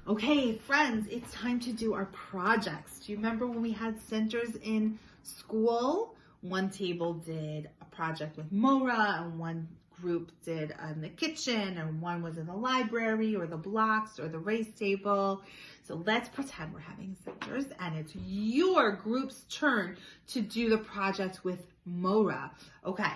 Okay, friends, it's time to do our projects. Do you remember when we had centers in school? One table did a project with Mora, and one group did in the kitchen, and one was in the library or the blocks or the race table. So let's pretend we're having centers, and it's your group's turn to do the project with Mora. Okay,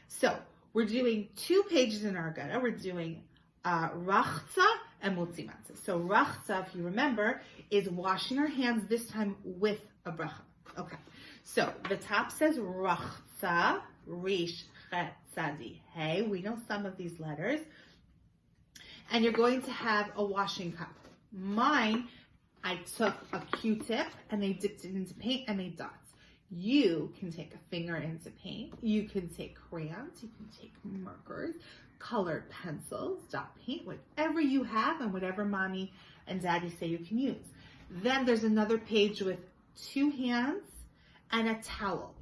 so we're doing 2 pages in our Agada. We're doing rachza and motzi matzah. So rachza, if you remember, is washing our hands, this time with a bracha. Okay, so the top says rachza, rish, chet, tzadi, hey. We know some of these letters. And you're going to have a washing cup. Mine, I took a Q-tip and they dipped it into paint and made dots. You can take a finger into paint. You can take crayons. You can take markers, colored pencils, dot paint, whatever you have and whatever mommy and daddy say you can use. Then there's another page with 2 hands and a towel.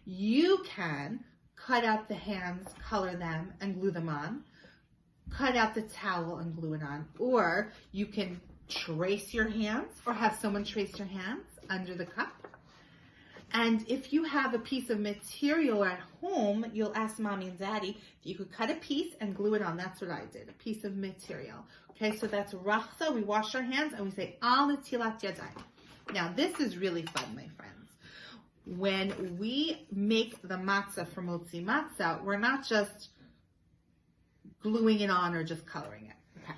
You can cut out the hands, color them, and glue them on. Cut out the towel and glue it on. Or you can trace your hands or have someone trace your hands under the cup. And if you have a piece of material at home, you'll ask mommy and daddy if you could cut a piece and glue it on. That's what I did, a piece of material. Okay, so that's rachza. We wash our hands and we say al netilat yadayim. Now this is really fun, my friends. When we make the matzah for motzi matzah, we're not just gluing it on or just coloring it. Okay.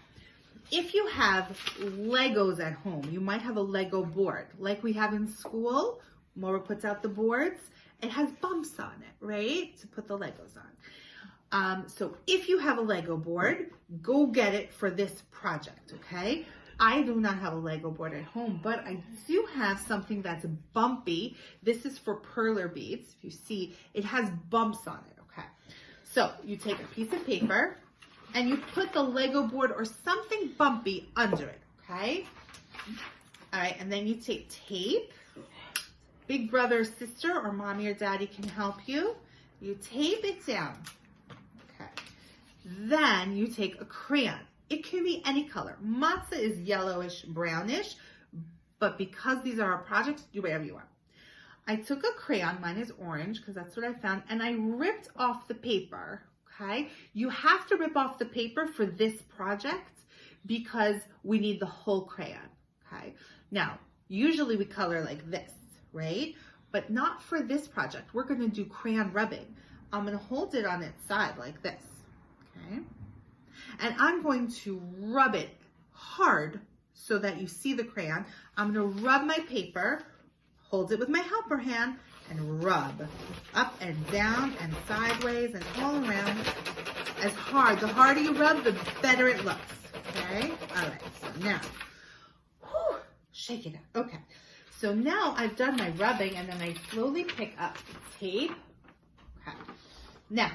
If you have Legos at home, you might have a Lego board like we have in school. Mora puts out the boards. It has bumps on it, right? To put the Legos on. So if you have a Lego board, go get it for this project, okay? I do not have a Lego board at home, but I do have something that's bumpy. This is for perler beads. If you see, it has bumps on it, okay? So you take a piece of paper and you put the Lego board or something bumpy under it, okay? All right, and then you take tape. Big brother or sister or mommy or daddy can help you. You tape it down. Okay. Then you take a crayon. It can be any color. Matzah is yellowish, brownish, but because these are our projects, do whatever you want. I took a crayon, mine is orange because that's what I found, and I ripped off the paper, okay? You have to rip off the paper for this project because we need the whole crayon, okay? Now, usually we color like this, right? But not for this project. We're going to do crayon rubbing. I'm going to hold it on its side like this, okay? And I'm going to rub it hard so that you see the crayon. I'm going to rub my paper, hold it with my helper hand, and rub up and down and sideways and all around as hard. The harder you rub, the better it looks, okay? All right, so now, shake it out, okay. So now I've done my rubbing and then I slowly pick up the tape. Okay. Now,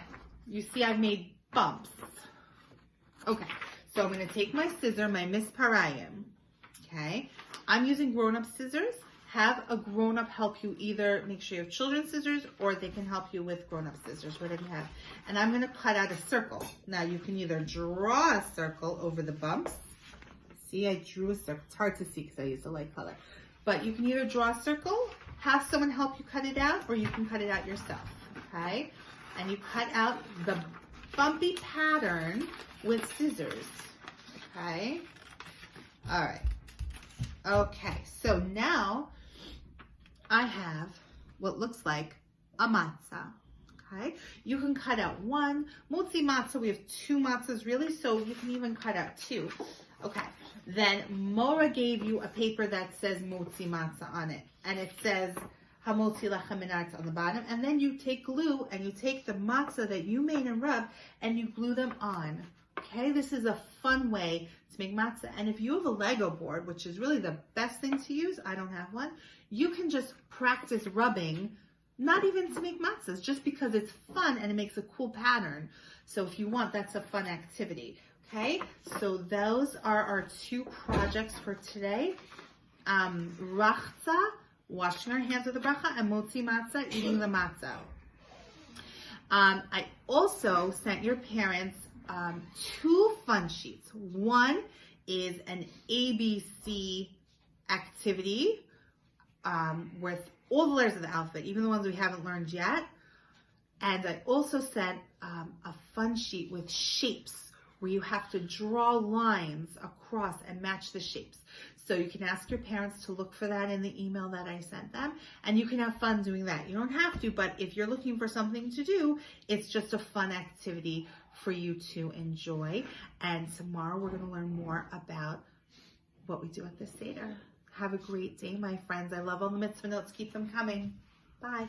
you see I've made bumps. Okay, so I'm going to take my scissor, my Miss Parayim. Okay, I'm using grown-up scissors. Have a grown-up help you, either make sure you have children's scissors or they can help you with grown-up scissors, whatever you have. And I'm going to cut out a circle. Now you can either draw a circle over the bumps. See, I drew a circle. It's hard to see because I used a light color. But you can either draw a circle, have someone help you cut it out, or you can cut it out yourself, okay? And you cut out the bumpy pattern with scissors, okay? All right. Okay, so now I have what looks like a matzah, okay? You can cut out one. Motzi matzah, we have 2 matzahs really, so you can even cut out 2. Okay, then Mora gave you a paper that says motzi matzah on it, and it says hamotzi lechem minartz on the bottom, and then you take glue and you take the matzah that you made and rubbed and you glue them on. Okay, this is a fun way to make matzah, and if you have a Lego board, which is really the best thing to use, I don't have one, you can just practice rubbing, not even to make matzahs, just because it's fun and it makes a cool pattern. So if you want, that's a fun activity. Okay, so those are our 2 projects for today. Rachza, washing our hands with the bracha, and motzi matzah, eating the matzah. I also sent your parents 2 fun sheets. One is an ABC activity with all the letters of the alphabet, even the ones we haven't learned yet. And I also said a fun sheet with shapes where you have to draw lines across and match the shapes. So you can ask your parents to look for that in the email that I sent them, and you can have fun doing that. You don't have to, but if you're looking for something to do, it's just a fun activity for you to enjoy. And tomorrow we're going to learn more about what we do at the Seder. Have a great day, my friends. I love all the mitzvah notes. Keep them coming. Bye.